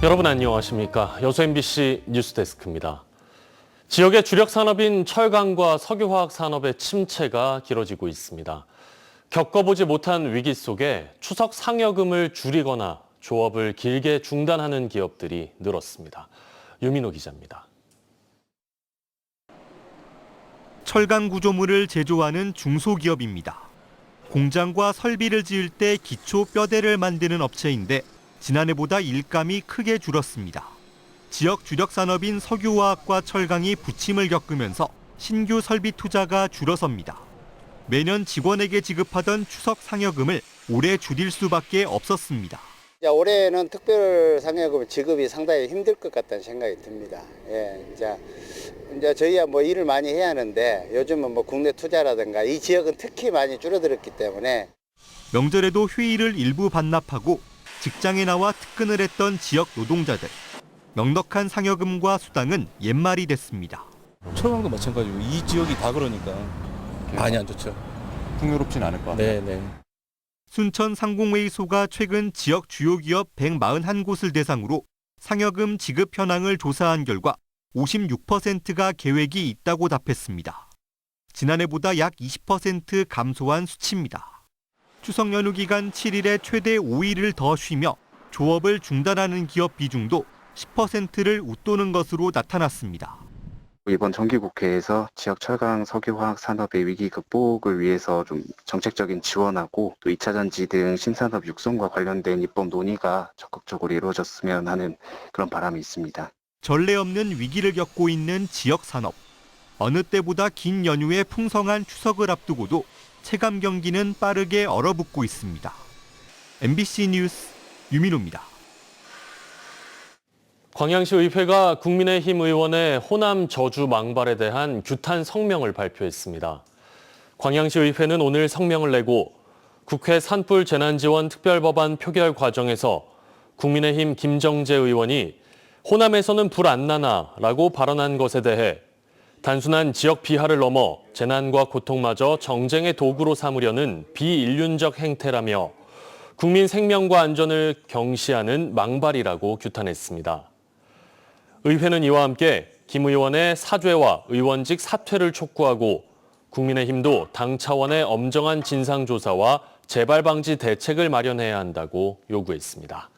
여러분 안녕하십니까? 여수 MBC 뉴스데스크입니다. 지역의 주력 산업인 철강과 석유화학 산업의 침체가 길어지고 있습니다. 겪어보지 못한 위기 속에 추석 상여금을 줄이거나 조업을 길게 중단하는 기업들이 늘었습니다. 유민호 기자입니다. 철강 구조물을 제조하는 중소기업입니다. 공장과 설비를 지을 때 기초 뼈대를 만드는 업체인데 지난해보다 일감이 크게 줄었습니다. 지역 주력 산업인 석유화학과 철강이 부침을 겪으면서 신규 설비 투자가 줄어섭니다. 매년 직원에게 지급하던 추석 상여금을 올해 줄일 수밖에 없었습니다. 올해는 특별 상여금 지급이 상당히 힘들 것 같다는 생각이 듭니다. 이제 저희야 일을 많이 해야 하는데 요즘은 국내 투자라든가 이 지역은 특히 많이 줄어들었기 때문에 명절에도 휴일을 일부 반납하고 직장에 나와 특근을 했던 지역 노동자들. 넉넉한 상여금과 수당은 옛말이 됐습니다. 철강도 마찬가지고 이 지역이 다 그러니까 많이 안 좋죠. 풍요롭진 않을 것 같아요. 네. 순천 상공회의소가 최근 지역 주요 기업 141곳을 대상으로 상여금 지급 현황을 조사한 결과 56%가 계획이 있다고 답했습니다. 지난해보다 약 20% 감소한 수치입니다. 추석 연휴 기간 7일에 최대 5일을 더 쉬며 조업을 중단하는 기업 비중도 10%를 웃도는 것으로 나타났습니다. 이번 정기국회에서 지역 철강 석유화학 산업의 위기 극복을 위해서 좀 정책적인 지원하고 또 2차 전지 등 신산업 육성과 관련된 입법 논의가 적극적으로 이루어졌으면 하는 그런 바람이 있습니다. 전례 없는 위기를 겪고 있는 지역 산업. 어느 때보다 긴 연휴에 풍성한 추석을 앞두고도 체감 경기는 빠르게 얼어붙고 있습니다. MBC 뉴스 유민호입니다. 광양시 의회가 국민의힘 의원의 호남 저주 망발에 대한 규탄 성명을 발표했습니다. 광양시 의회는 오늘 성명을 내고 국회 산불 재난지원 특별법안 표결 과정에서 국민의힘 김정재 의원이 호남에서는 불 안 나나라고 발언한 것에 대해 단순한 지역 비하를 넘어 재난과 고통마저 정쟁의 도구로 삼으려는 비인륜적 행태라며 국민 생명과 안전을 경시하는 망발이라고 규탄했습니다. 의회는 이와 함께 김 의원의 사죄와 의원직 사퇴를 촉구하고 국민의힘도 당 차원의 엄정한 진상조사와 재발 방지 대책을 마련해야 한다고 요구했습니다.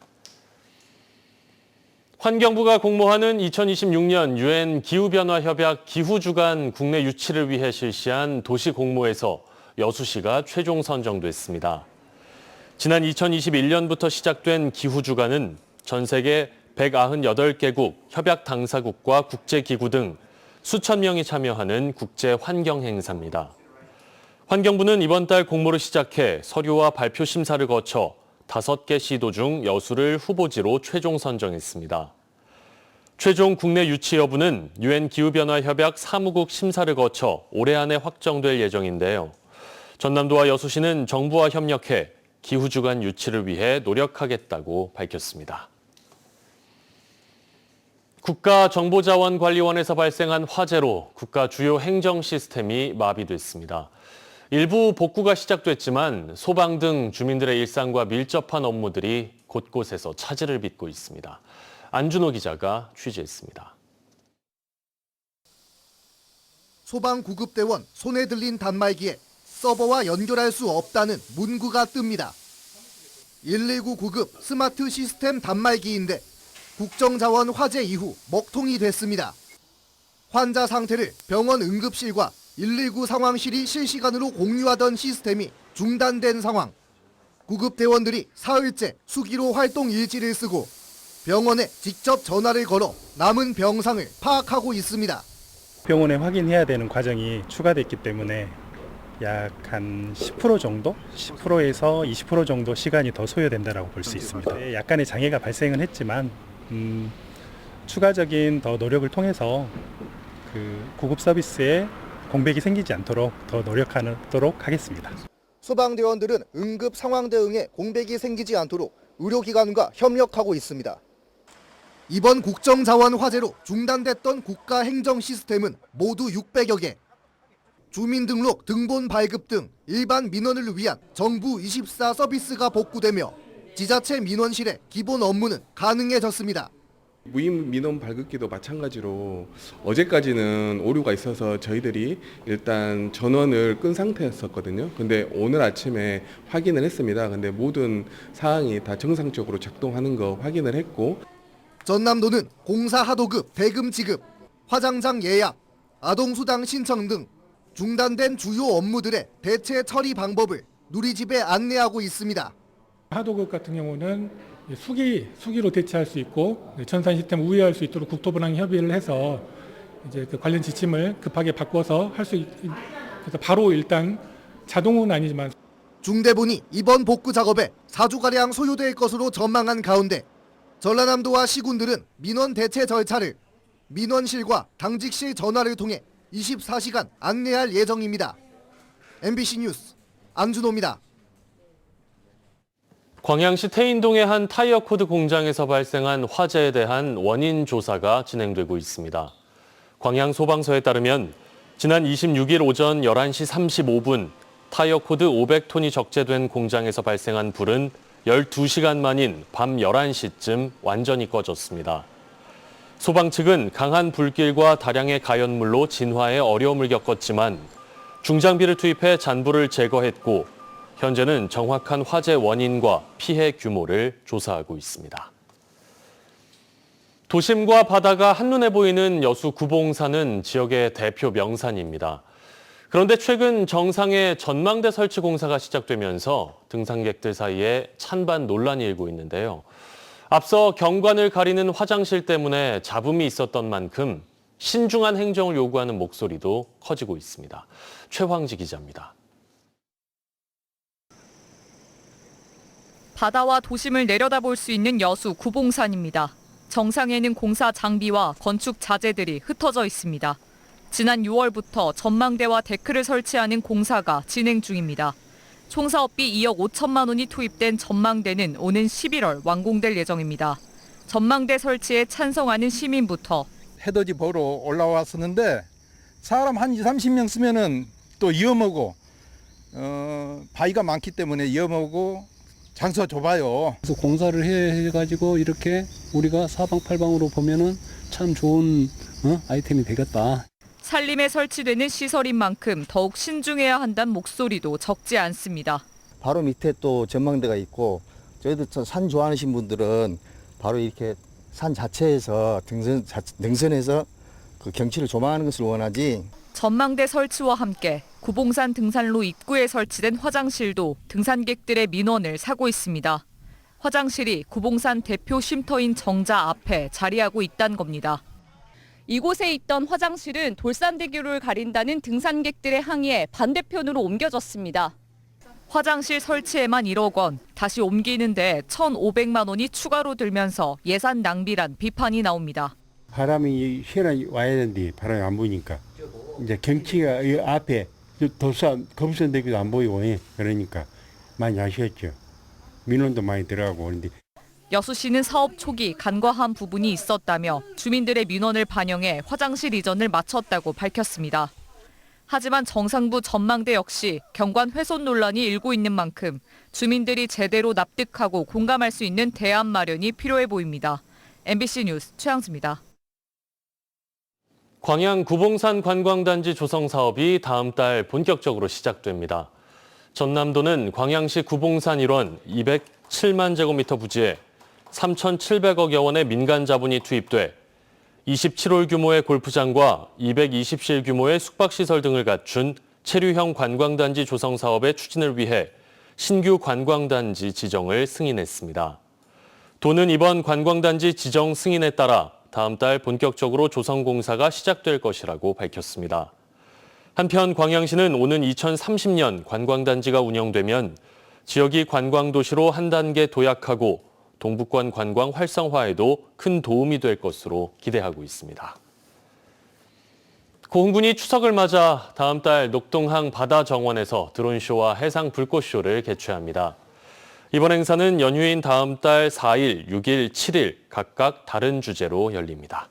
환경부가 공모하는 2026년 유엔 기후변화협약 기후주간 국내 유치를 위해 실시한 도시 공모에서 여수시가 최종 선정됐습니다. 지난 2021년부터 시작된 기후주간은 전 세계 198개국, 협약 당사국과 국제기구 등 수천 명이 참여하는 국제 환경 행사입니다. 환경부는 이번 달 공모를 시작해 서류와 발표 심사를 거쳐 5개 시도 중 여수를 후보지로 최종 선정했습니다. 최종 국내 유치 여부는 유엔 기후변화협약 사무국 심사를 거쳐 올해 안에 확정될 예정인데요. 전남도와 여수시는 정부와 협력해 기후주간 유치를 위해 노력하겠다고 밝혔습니다. 국가정보자원관리원에서 발생한 화재로 국가 주요 행정 시스템이 마비됐습니다. 일부 복구가 시작됐지만 소방 등 주민들의 일상과 밀접한 업무들이 곳곳에서 차질을 빚고 있습니다. 안준호 기자가 취재했습니다. 소방구급대원 손에 들린 단말기에 서버와 연결할 수 없다는 문구가 뜹니다. 119 구급 스마트 시스템 단말기인데 국정자원 화재 이후 먹통이 됐습니다. 환자 상태를 병원 응급실과 119 상황실이 실시간으로 공유하던 시스템이 중단된 상황. 구급대원들이 사흘째 수기로 활동 일지를 쓰고 병원에 직접 전화를 걸어 남은 병상을 파악하고 있습니다. 병원에 확인해야 되는 과정이 추가됐기 때문에 약 한 10% 정도? 10%에서 20% 정도 시간이 더 소요된다고 볼 수 있습니다. 약간의 장애가 발생은 했지만 추가적인 더 노력을 통해서 구급 서비스에 공백이 생기지 않도록 더 노력하도록 하겠습니다. 소방대원들은 응급 상황 대응에 공백이 생기지 않도록 의료기관과 협력하고 있습니다. 이번 국정자원 화재로 중단됐던 국가 행정 시스템은 모두 600여 개. 주민등록, 등본 발급 등 일반 민원을 위한 정부 24 서비스가 복구되며 지자체 민원실의 기본 업무는 가능해졌습니다. 무인 민원 발급기도 마찬가지로 어제까지는 오류가 있어서 저희들이 일단 전원을 끈 상태였었거든요. 근데 오늘 아침에 확인을 했습니다. 근데 모든 사항이 다 정상적으로 작동하는 거 확인을 했고, 전남도는 공사 하도급 대금 지급, 화장장 예약, 아동수당 신청 등 중단된 주요 업무들의 대체 처리 방법을 누리집에 안내하고 있습니다. 하도급 같은 경우는 수기로 대체할 수 있고 전산 시스템 우회할 수 있도록 국토부랑 협의를 해서 이제 그 관련 지침을 급하게 바꿔서 할 수 그래서 바로 일단 자동은 아니지만 중대본이 이번 복구 작업에 4주가량 소요될 것으로 전망한 가운데 전라남도와 시군들은 민원 대체 절차를 민원실과 당직실 전화를 통해 24시간 안내할 예정입니다. MBC 뉴스 안준호입니다. 광양시 태인동의 한 타이어 코드 공장에서 발생한 화재에 대한 원인 조사가 진행되고 있습니다. 광양소방서에 따르면 지난 26일 오전 11시 35분 타이어 코드 500톤이 적재된 공장에서 발생한 불은 12시간 만인 밤 11시쯤 완전히 꺼졌습니다. 소방 측은 강한 불길과 다량의 가연물로 진화에 어려움을 겪었지만 중장비를 투입해 잔불을 제거했고 현재는 정확한 화재 원인과 피해 규모를 조사하고 있습니다. 도심과 바다가 한눈에 보이는 여수 구봉산은 지역의 대표 명산입니다. 그런데 최근 정상에 전망대 설치 공사가 시작되면서 등산객들 사이에 찬반 논란이 일고 있는데요. 앞서 경관을 가리는 화장실 때문에 잡음이 있었던 만큼 신중한 행정을 요구하는 목소리도 커지고 있습니다. 최황지 기자입니다. 바다와 도심을 내려다볼 수 있는 여수 구봉산입니다. 정상에는 공사 장비와 건축 자재들이 흩어져 있습니다. 지난 6월부터 전망대와 데크를 설치하는 공사가 진행 중입니다. 총 사업비 2억 5천만 원이 투입된 전망대는 오는 11월 완공될 예정입니다. 전망대 설치에 찬성하는 시민부터 해돋이 보러 올라왔었는데 사람 한 20, 30명 쓰면은 또 위험하고 바위가 많기 때문에 위험하고 장소가 좁아요. 그래서 공사를 해가지고 이렇게 우리가 사방팔방으로 보면은 참 좋은 아이템이 되겠다. 산림에 설치되는 시설인 만큼 더욱 신중해야 한다는 목소리도 적지 않습니다. 바로 밑에 또 전망대가 있고 저희들 산 좋아하시는 분들은 바로 이렇게 산 자체에서 등산해서 그 경치를 조망하는 것을 원하지. 전망대 설치와 함께 구봉산 등산로 입구에 설치된 화장실도 등산객들의 민원을 사고 있습니다. 화장실이 구봉산 대표 쉼터인 정자 앞에 자리하고 있다는 겁니다. 이곳에 있던 화장실은 돌산대교를 가린다는 등산객들의 항의에 반대편으로 옮겨졌습니다. 화장실 설치에만 1억 원, 다시 옮기는데 1,500만 원이 추가로 들면서 예산 낭비란 비판이 나옵니다. 바람이 시원하게 와야 되는데 바람이 안 보이니까 이제 경치가 이 앞에 검선대교도 안 보이고 그러니까 많이 아쉬웠죠. 민원도 많이 들어가고 그런데. 여수시는 사업 초기 간과한 부분이 있었다며 주민들의 민원을 반영해 화장실 이전을 마쳤다고 밝혔습니다. 하지만 정상부 전망대 역시 경관 훼손 논란이 일고 있는 만큼 주민들이 제대로 납득하고 공감할 수 있는 대안 마련이 필요해 보입니다. MBC 뉴스 최양수입니다. 광양 구봉산 관광단지 조성 사업이 다음 달 본격적으로 시작됩니다. 전남도는 광양시 구봉산 일원 207만 제곱미터 부지에 3,700억여 원의 민간 자본이 투입돼 27홀 규모의 골프장과 220실 규모의 숙박시설 등을 갖춘 체류형 관광단지 조성 사업의 추진을 위해 신규 관광단지 지정을 승인했습니다. 도는 이번 관광단지 지정 승인에 따라 다음 달 본격적으로 조성 공사가 시작될 것이라고 밝혔습니다. 한편 광양시는 오는 2030년 관광단지가 운영되면 지역이 관광도시로 한 단계 도약하고 동북권 관광 활성화에도 큰 도움이 될 것으로 기대하고 있습니다. 고흥군이 추석을 맞아 다음 달 녹동항 바다정원에서 드론쇼와 해상 불꽃쇼를 개최합니다. 이번 행사는 연휴인 다음 달 4일, 6일, 7일 각각 다른 주제로 열립니다.